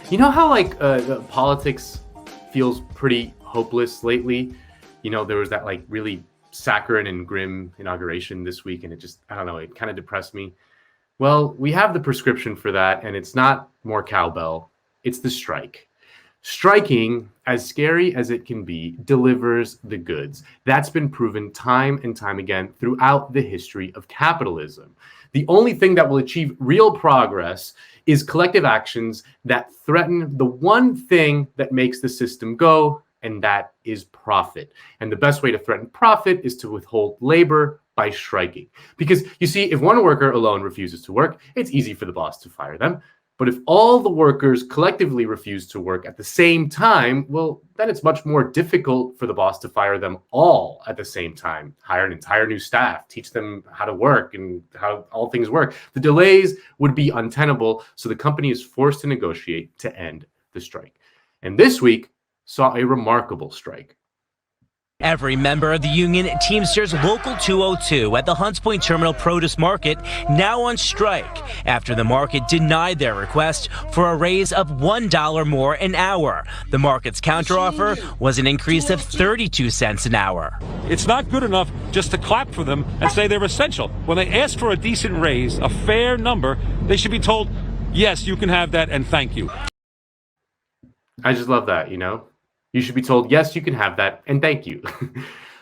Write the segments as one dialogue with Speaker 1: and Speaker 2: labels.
Speaker 1: You know how politics feels pretty hopeless lately? You know, there was that like really saccharine and grim inauguration this week, and it just, I don't know, it kind of depressed me. Well, we have the prescription for that, and it's not more cowbell, it's the strike. Striking, as scary as it can be, delivers the goods. That's been proven time and time again throughout the history of capitalism. The only thing that will achieve real progress is collective actions that threaten the one thing that makes the system go, and that is profit. And the best way to threaten profit is to withhold labor by striking. Because you see, if one worker alone refuses to work, it's easy for the boss to fire them. But if all the workers collectively refuse to work at the same time, well, then it's much more difficult for the boss to fire them all at the same time, hire an entire new staff, teach them how to work and how all things work. The delays would be untenable, so the company is forced to negotiate to end the strike. And this week saw a remarkable strike.
Speaker 2: Every member of the union Teamsters Local 202 at the Hunts Point Terminal Produce Market now on strike after the market denied their request for a raise of $1 more an hour. The market's counteroffer was an increase of 32 cents an hour.
Speaker 3: It's not good enough just to clap for them and say they're essential. When they ask for a decent raise, a fair number, they should be told, yes, you can have that and thank you.
Speaker 1: I just love that, you know? You should be told, yes, you can have that, and thank you.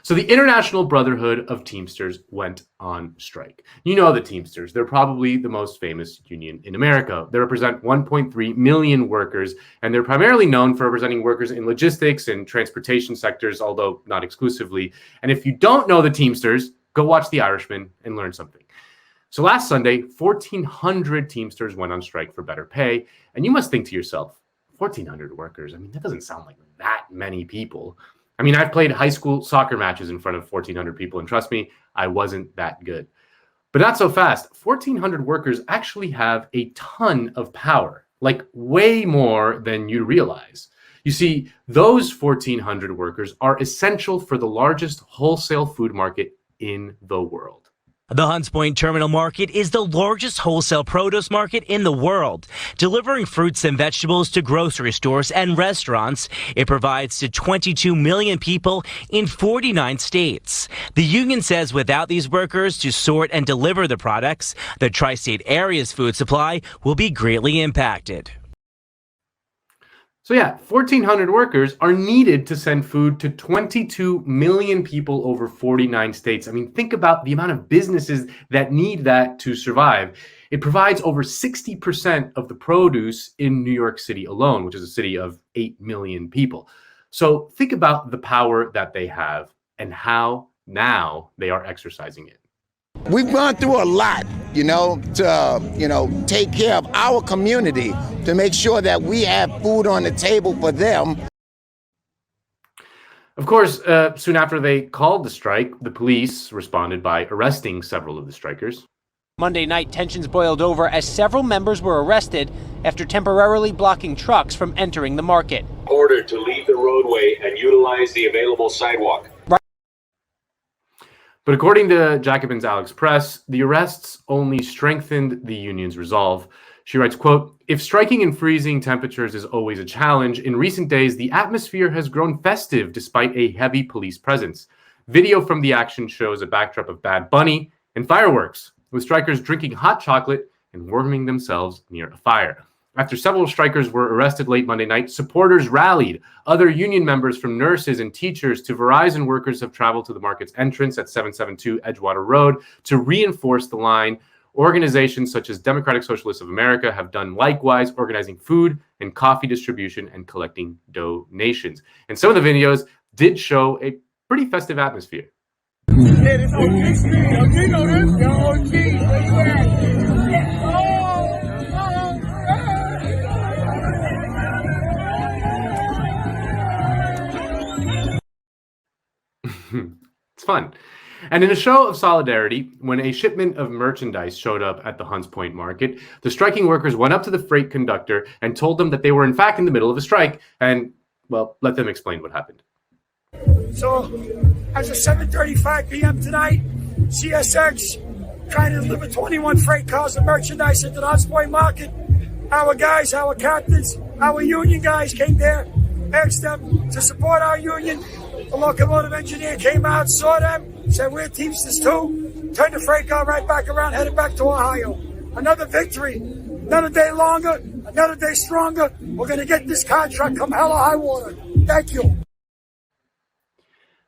Speaker 1: So the International Brotherhood of Teamsters went on strike. You know the Teamsters. They're probably the most famous union in America. They represent 1.3 million workers, and they're primarily known for representing workers in logistics and transportation sectors, although not exclusively. And if you don't know the Teamsters, go watch The Irishman and learn something. So last Sunday, 1,400 Teamsters went on strike for better pay, and you must think to yourself, 1,400 workers. I mean, that doesn't sound like that many people. I mean, I've played high school soccer matches in front of 1,400 people, and trust me, I wasn't that good. But not so fast. 1,400 workers actually have a ton of power, like way more than you realize. You see, those 1,400 workers are essential for the largest wholesale food market in the world.
Speaker 2: The Hunts Point Terminal Market is the largest wholesale produce market in the world, delivering fruits and vegetables to grocery stores and restaurants. It provides to 22 million people in 49 states. The union says without these workers to sort and deliver the products, the tri-state area's food supply will be greatly impacted.
Speaker 1: So yeah, 1,400 workers are needed to send food to 22 million people over 49 states. I mean, think about the amount of businesses that need that to survive. It provides over 60% of the produce in New York City alone, which is a city of 8 million people. So think about the power that they have and how now they are exercising it.
Speaker 4: We've gone through a lot, to, take care of our community, to make sure that we have food on the table for them.
Speaker 1: Of course, soon after they called the strike, the police responded by arresting several of the strikers.
Speaker 5: Monday night, tensions boiled over as several members were arrested after temporarily blocking trucks from entering the market.
Speaker 6: Ordered to leave the roadway and utilize the available sidewalk.
Speaker 1: But according to Jacobin's Alex Press, the arrests only strengthened the union's resolve. She writes, quote, "If striking in freezing temperatures is always a challenge, in recent days, the atmosphere has grown festive despite a heavy police presence. Video from the action shows a backdrop of Bad Bunny and fireworks, with strikers drinking hot chocolate and warming themselves near a fire. After several strikers were arrested late Monday night, supporters rallied. Other union members from nurses and teachers to Verizon workers have traveled to the market's entrance at 772 Edgewater Road to reinforce the line. Organizations such as Democratic Socialists of America have done likewise, organizing food and coffee distribution and collecting donations." And some of the videos did show a pretty festive atmosphere. It's fun. And in a show of solidarity, when a shipment of merchandise showed up at the Hunts Point market, the striking workers went up to the freight conductor and told them that they were in fact in the middle of a strike and, well, let them explain what happened.
Speaker 7: So, as of 7:35 p.m. tonight, CSX trying to deliver 21 freight cars of merchandise into the Hunts Point market. Our guys, our captains, Our union guys came there, asked them to support our union. The locomotive engineer came out, saw them, said, we're Teamsters too. Turned the freight car right back around, headed back to Ohio. Another victory, another day longer, another day stronger. We're going to get this contract come hell or high water. Thank you.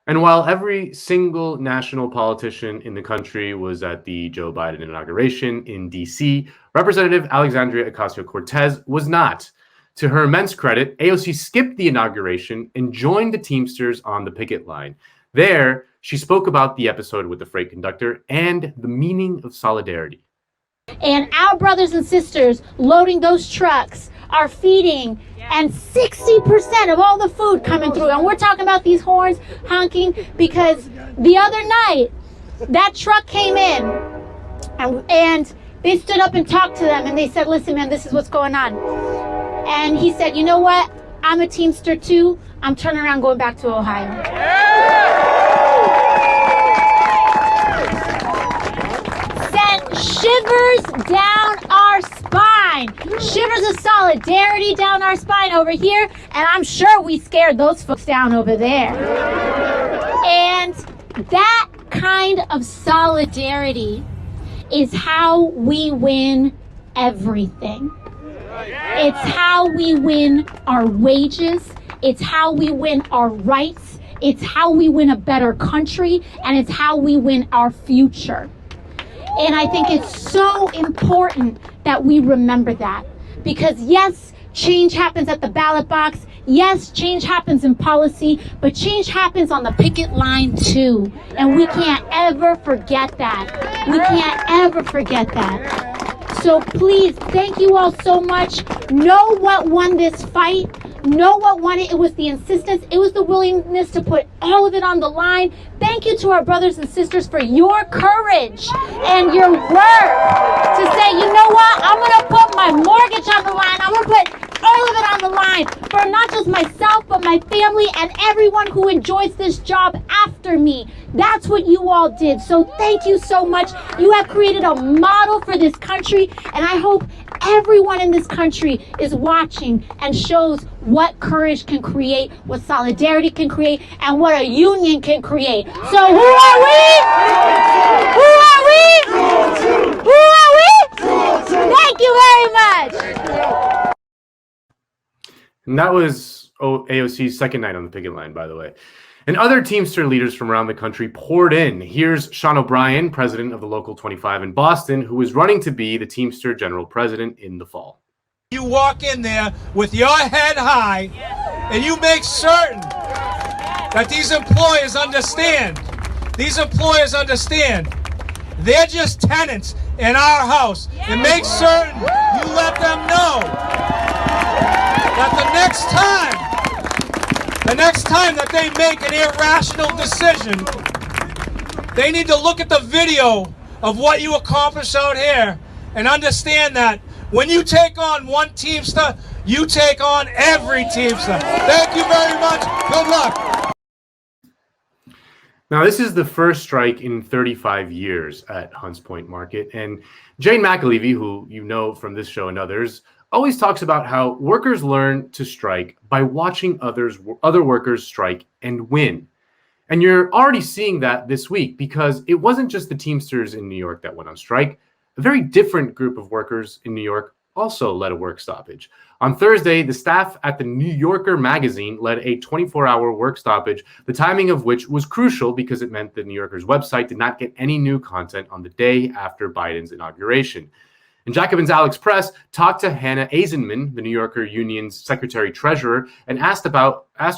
Speaker 1: And while every single national politician in the country was at the Joe Biden inauguration in D.C., Representative Alexandria Ocasio-Cortez was not. To her immense credit, AOC skipped the inauguration and joined the Teamsters on the picket line. There, she spoke about the episode with the freight conductor and the meaning of solidarity.
Speaker 8: And our brothers and sisters loading those trucks are feeding, and 60% of all the food coming through. And we're talking about these horns honking because the other night that truck came in and they stood up and talked to them and they said, listen, man, this is what's going on. And he said, you know what? I'm a Teamster too. I'm turning around going back to Ohio. Sent shivers down our spine. Shivers of solidarity down our spine over here. And I'm sure we scared those folks down over there. And that kind of solidarity is how we win everything. It's how we win our wages. It's how we win our rights. It's how we win a better country. And it's how we win our future. And I think it's so important that we remember that. Because yes, change happens at the ballot box. Yes, change happens in policy, but change happens on the picket line too. And we can't ever forget that. We can't ever forget that. So please, thank you all so much. Know what won this fight. Know what won it. It was the insistence. It was the willingness to put all of it on the line. Thank you to our brothers and sisters for your courage and your work to say, you know what? I'm going to put my mortgage on the line. I'm going to put all of it on the line for not just myself, but my family and everyone who enjoys this job after me. That's what you all did. So thank you so much. You have created a model for this country, and I hope everyone in this country is watching and shows what courage can create, what solidarity can create, and what a union can create. So who are we? Who are we? Who are we? Thank you very much.
Speaker 1: And that was AOC's second night on the picket line, by the way. And other Teamster leaders from around the country poured in. Here's Sean O'Brien, president of the Local 25 in Boston, who is running to be the Teamster general president in the fall.
Speaker 9: You walk in there with your head high and you make certain that these employers understand. These employers understand. They're just tenants in our house. And make certain you let them know that the next time that they make an irrational decision, they need to look at the video of what you accomplish out here and understand that when you take on one Teamster, you take on every Teamster. Thank you very much. Good luck.
Speaker 1: Now, this is the first strike in 35 years at Hunts Point Market. And Jane McAlevey, who you know from this show and others, always talks about how workers learn to strike by watching other workers strike and win. And you're already seeing that this week because it wasn't just the Teamsters in New York that went on strike. A very different group of workers in New York also led a work stoppage. On Thursday, the staff at the New Yorker magazine led a 24-hour work stoppage, the timing of which was crucial because it meant the New Yorker's website did not get any new content on the day after Biden's inauguration. And Jacobin's Alex Press talked to Hannah Eisenman, the New Yorker Union's secretary-treasurer, and asked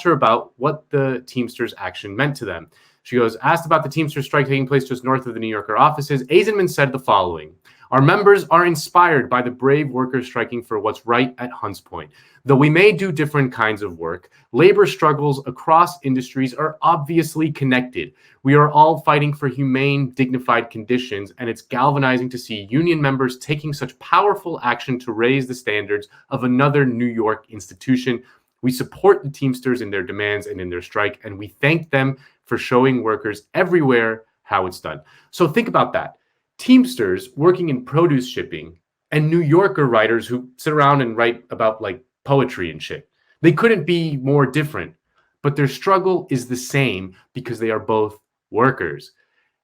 Speaker 1: her about what the Teamsters' action meant to them. She goes, asked about the Teamsters strike taking place just north of the New Yorker offices, Eisenman said the following: "Our members are inspired by the brave workers striking for what's right at Hunts Point. Though we may do different kinds of work, labor struggles across industries are obviously connected. We are all fighting for humane, dignified conditions, and it's galvanizing to see union members taking such powerful action to raise the standards of another New York institution. We support the Teamsters in their demands and in their strike, and we thank them for showing workers everywhere how it's done." So think about that. Teamsters working in produce shipping and New Yorker writers who sit around and write about like poetry and shit. They couldn't be more different, but their struggle is the same because they are both workers.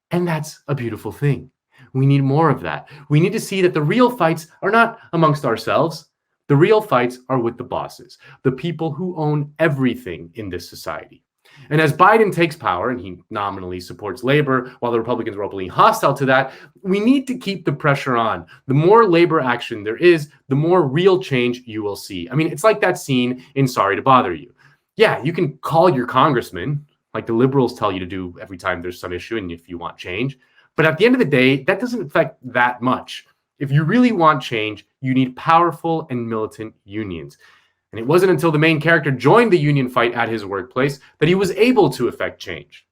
Speaker 1: And that's a beautiful thing. We need more of that. We need to see that the real fights are not amongst ourselves. The real fights are with the bosses, the people who own everything in this society. And as Biden takes power, and he nominally supports labor, while the Republicans are openly hostile to that, we need to keep the pressure on. The more labor action there is, the more real change you will see. I mean, it's like that scene in Sorry to Bother You. Yeah, you can call your congressman, like the liberals tell you to do every time there's some issue and if you want change. But at the end of the day, that doesn't affect that much. If you really want change, you need powerful and militant unions. And it wasn't until the main character joined the union fight at his workplace that he was able to effect change.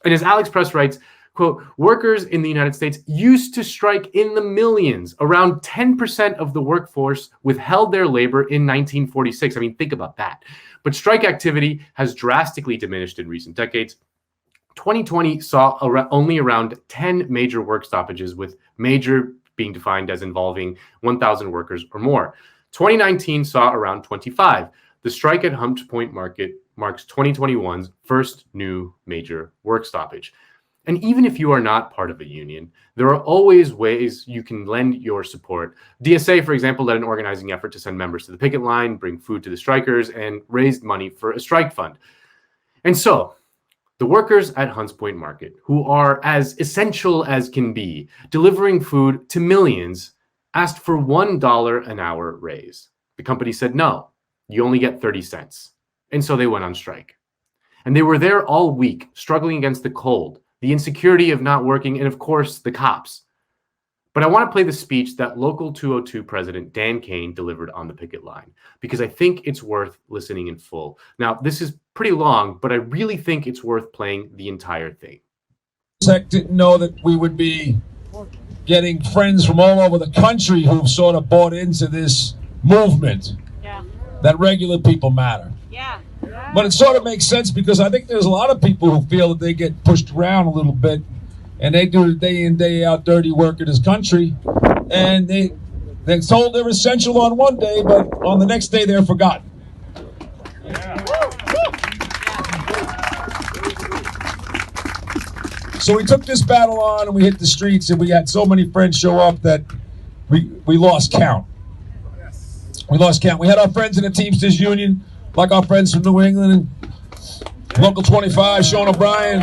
Speaker 1: And as Alex Press writes, quote, workers in the United States used to strike in the millions. Around 10% of the workforce withheld their labor in 1946. I mean, think about that. But strike activity has drastically diminished in recent decades. 2020 saw only around 10 major work stoppages, with major being defined as involving 1,000 workers or more. 2019 saw around 25. The strike at Hunts Point Market marks 2021's first new major work stoppage. And even if you are not part of a union, there are always ways you can lend your support. DSA, for example, led an organizing effort to send members to the picket line, bring food to the strikers, and raised money for a strike fund. And so, the workers at Hunts Point Market, who are as essential as can be, delivering food to millions, asked for $1 an hour raise. The company said, no, you only get 30 cents. And so they went on strike. And they were there all week, struggling against the cold, the insecurity of not working, and of course, the cops. But I want to play the speech that Local 202 President Dan Kane delivered on the picket line, because I think it's worth listening in full. Now, this is pretty long, but I really think it's worth playing the entire thing.
Speaker 10: Tech didn't know that we would be getting friends from all over the country who've sort of bought into this movement, that regular people matter. But it sort of makes sense, because I think there's a lot of people who feel that they get pushed around a little bit, and they do the day in, day out dirty work in this country, and they're told they're essential on one day, but on the next day they're forgotten. So we took this battle on, and we hit the streets, and we had so many friends show up that we lost count. We lost count. We had our friends in the Teamsters Union, like our friends from New England, and Local 25, Sean O'Brien.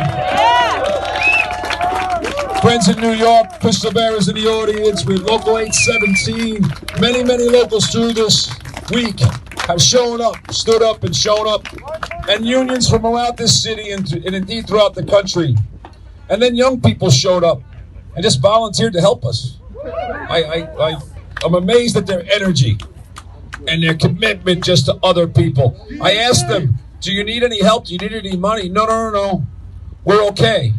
Speaker 10: Friends in New York, Chris Silvera's in the audience. We have Local 817. Many, many locals through this week have shown up, stood up and shown up. And unions from around this city and indeed throughout the country. And then young people showed up and just volunteered to help us. I'm amazed at their energy and their commitment just to other people. I asked them, do you need any help? Do you need any money? No. We're okay.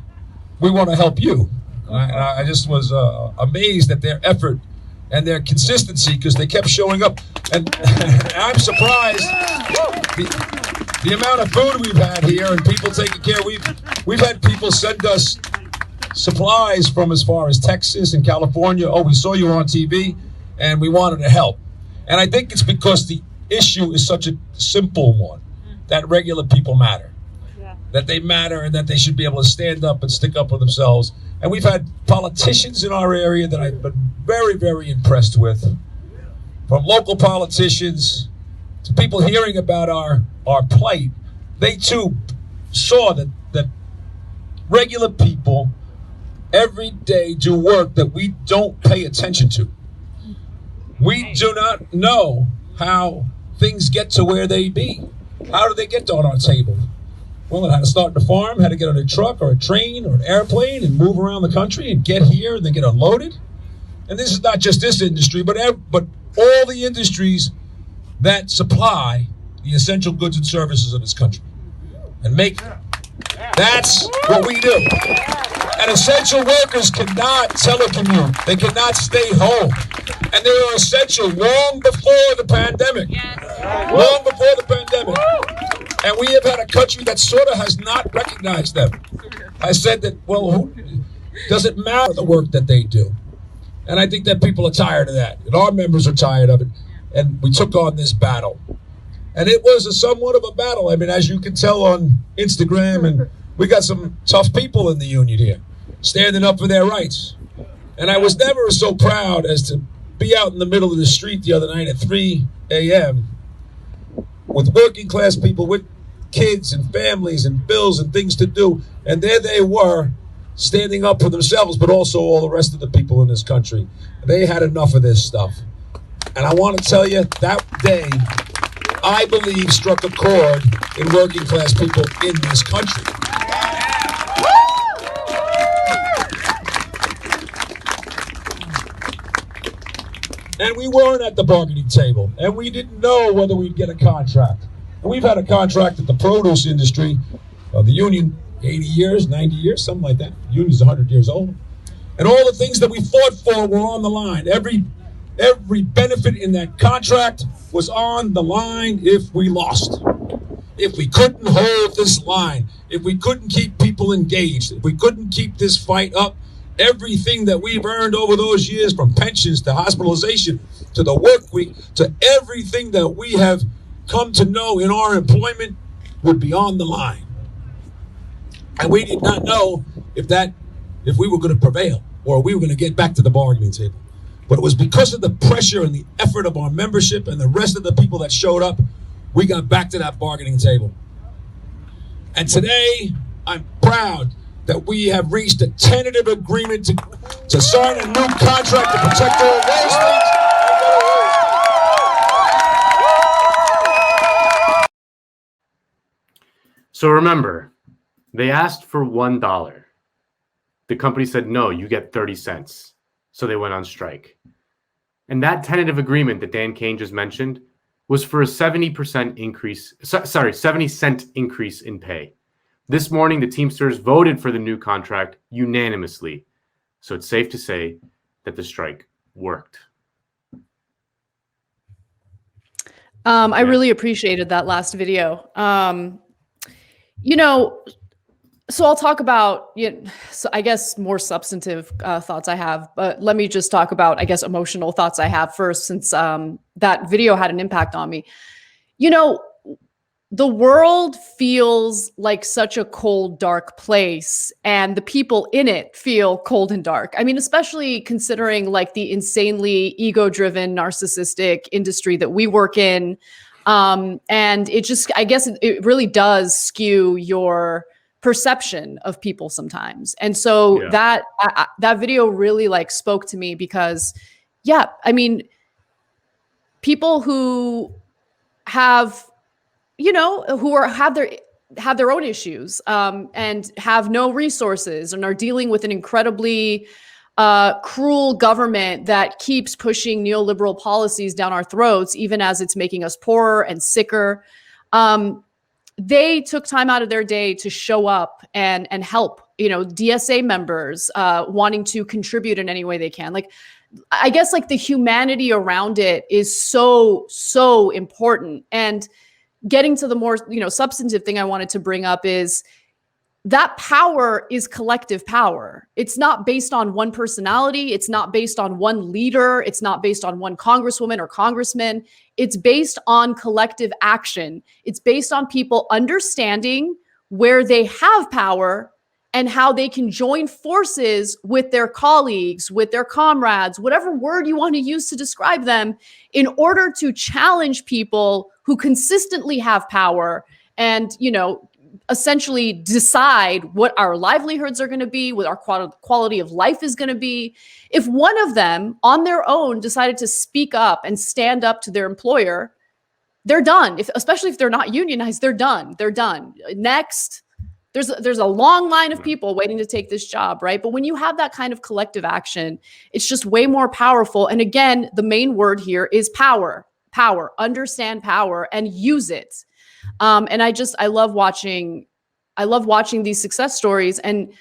Speaker 10: We want to help you. I just was amazed at their effort and their consistency, because they kept showing up. And I'm surprised the amount of food we've had here and people taking care. We've had people send us supplies from as far as Texas and California. Oh, we saw you on TV and we wanted to help. And I think it's because the issue is such a simple one, that regular people matter. That they matter, and that they should be able to stand up and stick up for themselves. And we've had politicians in our area that I've been very, very impressed with. From local politicians to people hearing about our plight, they too saw that regular people every day do work that we don't pay attention to. We do not know how things get to where they be. How do they get on our table? Well, it had to start in the farm, had to get on a truck or a train or an airplane and move around the country and get here and then get unloaded. And this is not just this industry, but all the industries that supply the essential goods and services of this country and make them. That's what we do. And essential workers cannot telecommute. They cannot stay home. And they were essential long before the pandemic. Long before the pandemic. And we have had a country that sort of has not recognized them. Has said that, well, does it matter the work that they do? And I think that people are tired of that. And our members are tired of it. And we took on this battle. And it was somewhat of a battle. I mean, as you can tell on Instagram, and we got some tough people in the union here, standing up for their rights. And I was never so proud as to be out in the middle of the street the other night at 3 a.m. with working class people, with kids and families and bills and things to do. And there they were, standing up for themselves, but also all the rest of the people in this country. They had enough of this stuff. And I want to tell you, that day, I believe, struck a chord in working class people in this country. And we weren't at the bargaining table, and we didn't know whether we'd get a contract. And we've had a contract at the produce industry, the union, 80 years, 90 years, something like that. The union's 100 years old. And all the things that we fought for were on the line. Every benefit in that contract was on the line if we lost. If we couldn't hold this line, if we couldn't keep people engaged, if we couldn't keep this fight up, everything that we've earned over those years, from pensions to hospitalization to the work week to everything that we have come to know in our employment, would be on the line. And we did not know if we were going to prevail or we were going to get back to the bargaining table. But it was because of the pressure and the effort of our membership and the rest of the people that showed up, we got back to that bargaining table. And today, I'm proud that we have reached a tentative agreement to sign a new contract to protect our wages.
Speaker 1: So remember, they asked for $1. The company said, no, you get 30 cents. So they went on strike. And that tentative agreement that Dan Kane just mentioned was for a 70% increase, 70 cent increase in pay. This morning, the Teamsters voted for the new contract unanimously. So it's safe to say that the strike worked.
Speaker 11: I really appreciated that last video. So I'll talk about, so I guess, more substantive thoughts I have, but let me just talk about, I guess, emotional thoughts I have first, since that video had an impact on me. The world feels like such a cold, dark place, and the people in it feel cold and dark. I mean, especially considering like the insanely ego-driven, narcissistic industry that we work in. And it just, I guess it really does skew your perception of people sometimes. And so that video really like spoke to me because, I mean, people who have, have their own issues, and have no resources and are dealing with an incredibly cruel government that keeps pushing neoliberal policies down our throats, even as it's making us poorer and sicker. They took time out of their day to show up and help, DSA members wanting to contribute in any way they can. Like, I guess like the humanity around it is so, so important. And getting to the more, substantive thing I wanted to bring up is that power is collective power. It's not based on one personality. It's not based on one leader. It's not based on one congresswoman or congressman. It's based on collective action. It's based on people understanding where they have power and how they can join forces with their colleagues, with their comrades, whatever word you want to use to describe them, in order to challenge people who consistently have power and, essentially decide what our livelihoods are going to be, what our quality of life is going to be. If one of them on their own decided to speak up and stand up to their employer, they're done. Especially if they're not unionized, they're done. They're done. Next, there's a long line of people waiting to take this job, right? But when you have that kind of collective action, it's just way more powerful. And again, the main word here is power. Power. Understand power and use it. And I love watching these success stories, and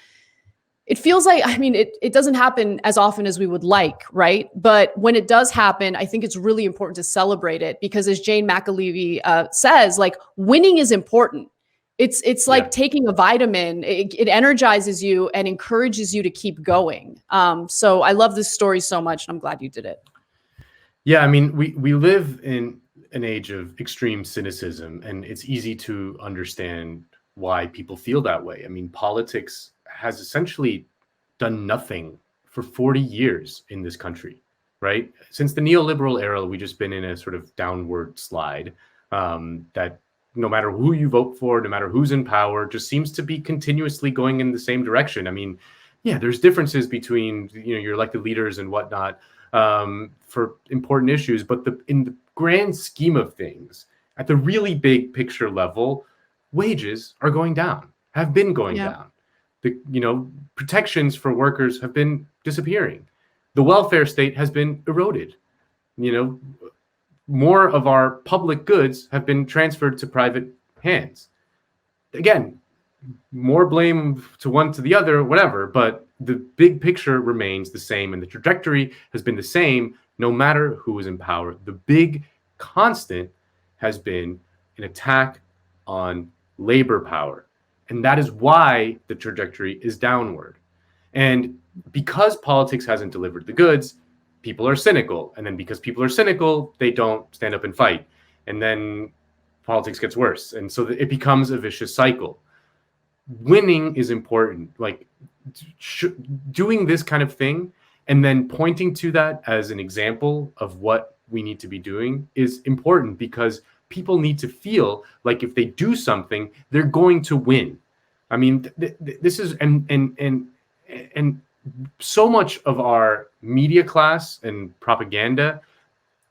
Speaker 11: it feels like, it doesn't happen as often as we would like, right? But when it does happen, I think it's really important to celebrate it, because as Jane McAlevey says, like, winning is important. It's like taking a vitamin. It energizes you and encourages you to keep going. So I love this story so much, and I'm glad you did it.
Speaker 1: Yeah, we live in an age of extreme cynicism, and it's easy to understand why people feel that way. I mean, politics has essentially done nothing for 40 years in this country, right? Since the neoliberal era, we've just been in a sort of downward slide that no matter who you vote for, no matter who's in power, just seems to be continuously going in the same direction. I mean, yeah, there's differences between, you know, your elected leaders and whatnot for important issues, but in the grand scheme of things, at the really big picture level, wages are going down, have been going down. The, you know, protections for workers have been disappearing. The welfare state has been eroded. You know, more of our public goods have been transferred to private hands. Again, more blame to one to the other, whatever, but the big picture remains the same, and the trajectory has been the same no matter who is in power. The big constant has been an attack on labor power, and that is why the trajectory is downward. And because politics hasn't delivered the goods, people are cynical, and then because people are cynical, they don't stand up and fight, and then politics gets worse, and so it becomes a vicious cycle. Winning is important, like doing this kind of thing and then pointing to that as an example of what we need to be doing is important, because people need to feel like if they do something, they're going to win. I mean, this is and so much of our media class and propaganda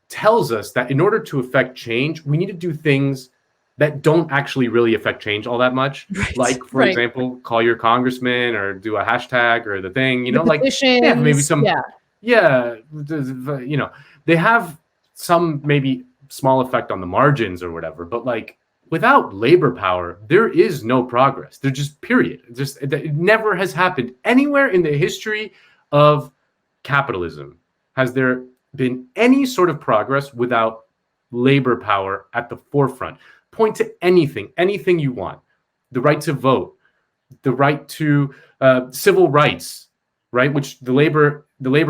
Speaker 1: tells us that in order to affect change, we need to do things that don't actually really affect change all that much. Right. Like, for example, call your congressman or do a hashtag or the thing, you know, like, yeah, maybe some, you know, they have some maybe small effect on the margins or whatever, but like without labor power, there is no progress. There's just period. It never has happened anywhere in the history of capitalism. Has there been any sort of progress without labor power at the forefront? Point to anything you want. The right to vote, the right to civil rights, right? Which the labor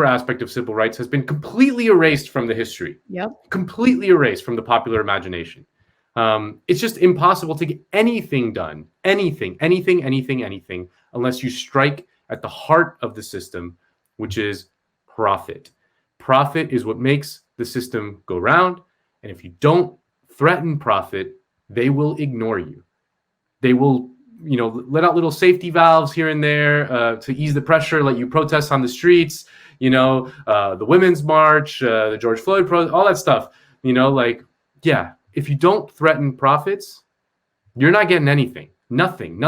Speaker 1: aspect of civil rights has been completely erased from the history. Yep. Completely erased from the popular imagination. It's just impossible to get anything done, anything, unless you strike at the heart of the system, which is profit. Profit is what makes the system go round. And if you don't threaten profit, they will ignore you. They will, you know, let out little safety valves here and there to ease the pressure, let you protest on the streets, you know, the Women's March, the George Floyd protest, all that stuff, you know, like, yeah, if you don't threaten profits, you're not getting anything. Nothing.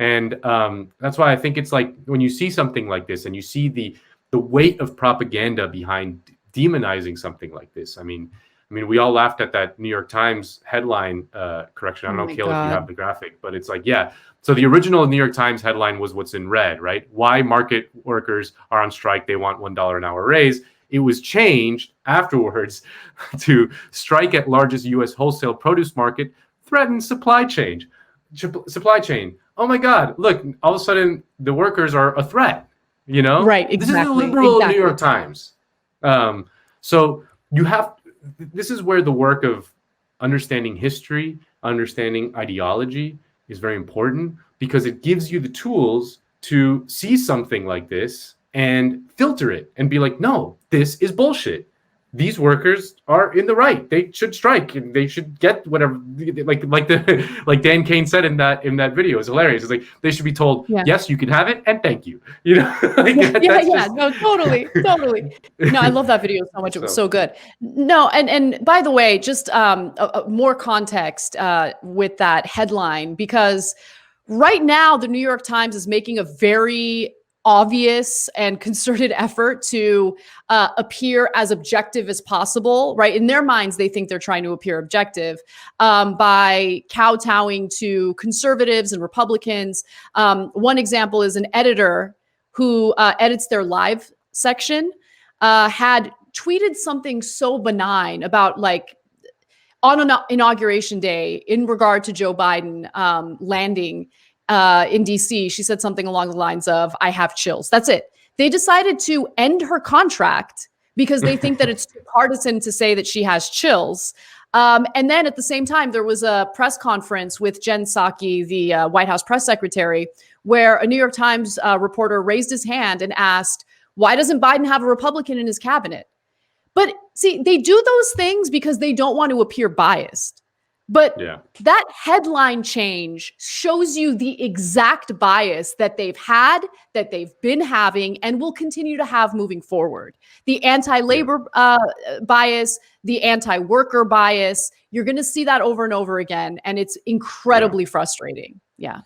Speaker 1: And that's why I think it's like when you see something like this and you see the weight of propaganda behind demonizing something like this. I mean, we all laughed at that New York Times headline correction. I don't know, Kale, if you have the graphic, but it's like, yeah. So the original New York Times headline was what's in red, right? Why market workers are on strike. They want $1 an hour raise. It was changed afterwards to strike at largest U.S. wholesale produce market, threatens supply chain. Oh my God, look, all of a sudden the workers are a threat, you know? Right, exactly. This is the liberal New York Times. So you have... This is where the work of understanding history, understanding ideology is very important, because it gives you the tools to see something like this and filter it and be like, no, this is bullshit. These workers are in the right. They should strike and they should get whatever, like Dan Kane said in that video. It's hilarious. It's like they should be told, yes, you can have it and thank you. You know, like,
Speaker 11: no, totally. No, I love that video so much. It was so good. No, and by the way, just more context with that headline, because right now the New York Times is making a very obvious and concerted effort to appear as objective as possible, right? In their minds, they think they're trying to appear objective by kowtowing to conservatives and Republicans. One example is an editor who edits their live section had tweeted something so benign about, like, on Inauguration Day in regard to Joe Biden landing in DC, she said something along the lines of, I have chills. That's it. They decided to end her contract because they think that it's too partisan to say that she has chills. And then at the same time, there was a press conference with Jen Psaki, the White House press secretary, where a New York Times reporter raised his hand and asked, why doesn't Biden have a Republican in his cabinet? But see, they do those things because they don't want to appear biased. But that headline change shows you the exact bias that they've had, that they've been having, and will continue to have moving forward. The anti-labor bias, the anti-worker bias, you're going to see that over and over again. And it's incredibly frustrating. Yeah.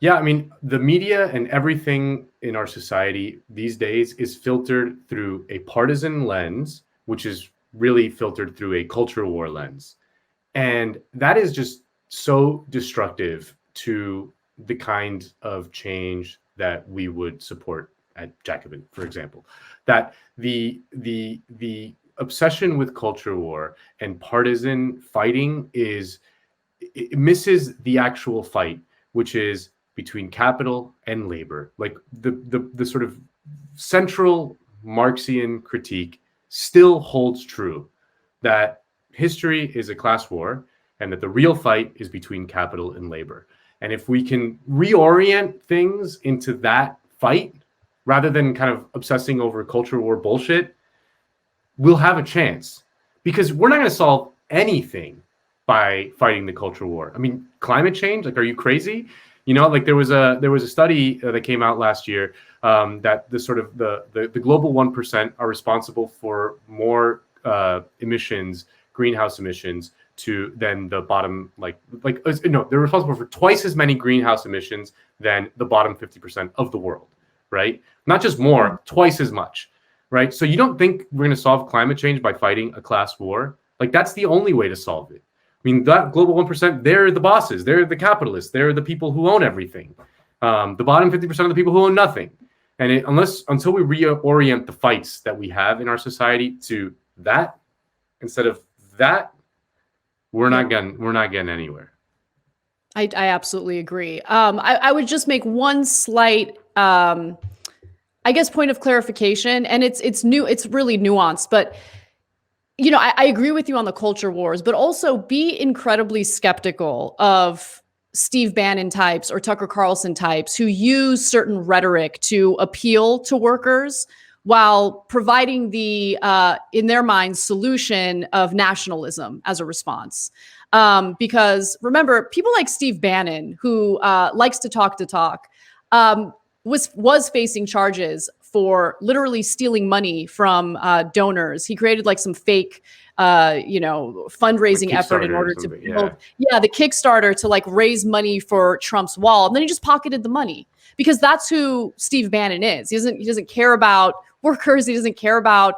Speaker 1: Yeah, I mean, the media and everything in our society these days is filtered through a partisan lens, which is really filtered through a culture war lens. And that is just so destructive to the kind of change that we would support at Jacobin, for example. That the obsession with culture war and partisan fighting it misses the actual fight, which is between capital and labor. Like the sort of central Marxian critique still holds true, that history is a class war and that the real fight is between capital and labor. And if we can reorient things into that fight rather than kind of obsessing over culture war bullshit, we'll have a chance, because we're not going to solve anything by fighting the culture war. I mean, climate change, like, are you crazy? You know, like there was a study that came out last year that the global 1% are responsible for more emissions, greenhouse emissions, than the bottom, they're responsible for twice as many greenhouse emissions than the bottom 50% of the world, right? Not just more, twice as much, right? So you don't think we're going to solve climate change by fighting a class war? Like, that's the only way to solve it. I mean, that global 1%, they're the bosses, they're the capitalists, they're the people who own everything. The bottom 50% of the people who own nothing. And until we reorient the fights that we have in our society to that instead of that, we're not getting anywhere.
Speaker 11: I absolutely agree. I would just make one slight, I guess, point of clarification, and it's new. It's really nuanced, but you know, I agree with you on the culture wars, but also be incredibly skeptical of Steve Bannon types or Tucker Carlson types who use certain rhetoric to appeal to workers while providing the, in their minds, solution of nationalism as a response. Because remember, people like Steve Bannon, who likes to talk, was facing charges for literally stealing money from donors. He created like some fake, fundraising effort in order to build, the Kickstarter to like raise money for Trump's wall. And then he just pocketed the money, because that's who Steve Bannon is. He doesn't care about workers. He doesn't care about,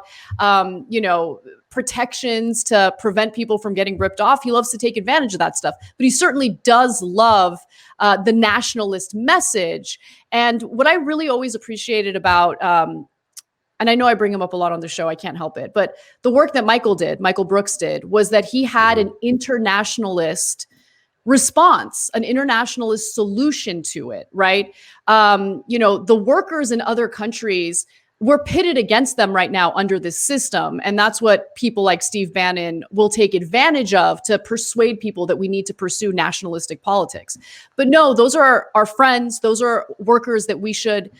Speaker 11: protections to prevent people from getting ripped off. He loves to take advantage of that stuff, but he certainly does love the nationalist message. And what I really always appreciated about, and I know I bring him up a lot on the show, I can't help it, but the work that Michael Brooks did, was that he had an internationalist response, an internationalist solution to it, right? The workers in other countries, we're pitted against them right now under this system. And that's what people like Steve Bannon will take advantage of to persuade people that we need to pursue nationalistic politics. But no, those are our friends. Those are workers that we should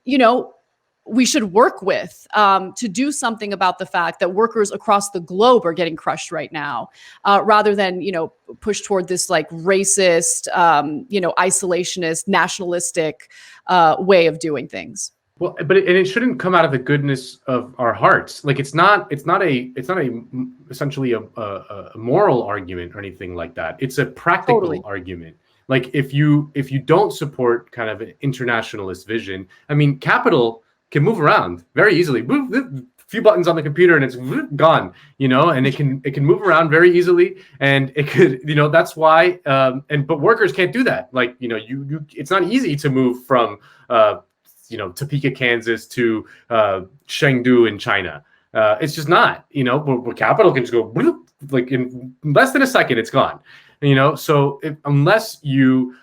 Speaker 11: work with to do something about the fact that workers across the globe are getting crushed right now, rather than, push toward this like racist, isolationist, nationalistic way of doing things.
Speaker 1: Well, but it shouldn't come out of the goodness of our hearts. Like, it's not essentially a moral argument or anything like that. It's a practical argument. Like, if you don't support kind of an internationalist vision, I mean, capital can move around very easily. Move a few buttons on the computer and it's gone, and it can move around very easily. And it could, that's why, but workers can't do that. Like, it's not easy to move from, Topeka, Kansas to Chengdu in China. It's just not, where capital can just go, like in less than a second, it's gone. So unless you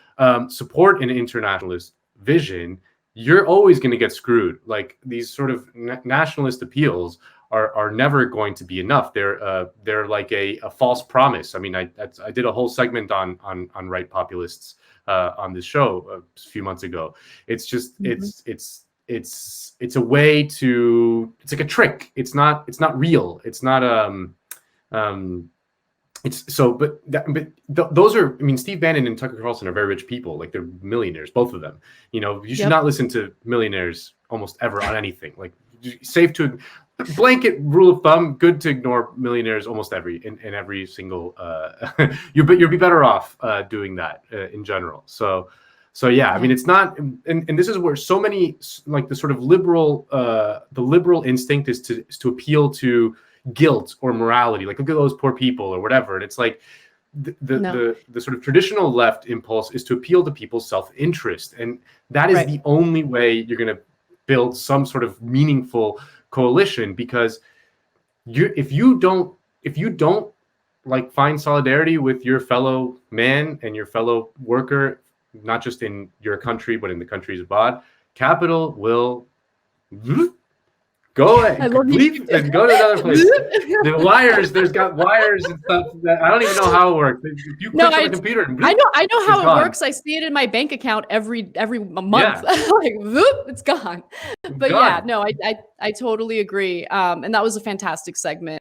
Speaker 1: support an internationalist vision, you're always going to get screwed. Like, these sort of nationalist appeals are never going to be enough. They're like a false promise. I mean, I did a whole segment on right populists on this show a few months ago. It's just it's a way to, it's like a trick. It's not real. It's not it's so, but those are, I mean, Steve Bannon and Tucker Carlson are very rich people. Like, they're millionaires, both of them. You know, you should not listen to millionaires almost ever on anything. Like, safe to blanket rule of thumb, good to ignore millionaires almost in every single you'll be better off doing that in general. So yeah, I mean, it's not, and this is where so many, like, the sort of liberal the liberal instinct is to appeal to guilt or morality, like, look at those poor people or whatever. And it's like the sort of traditional left impulse is to appeal to people's self-interest, and that is the only way you're going to build some sort of meaningful coalition, because if you don't like find solidarity with your fellow man and your fellow worker, not just in your country but in the countries abroad, capital will go away, leave and go to another place. The wires, there's got wires and stuff that I don't even know how it works. If you click on the computer, and
Speaker 11: I know how it works. I see it in my bank account every month. Like, whoop, it's gone. But yeah, no, I totally agree. And that was a fantastic segment.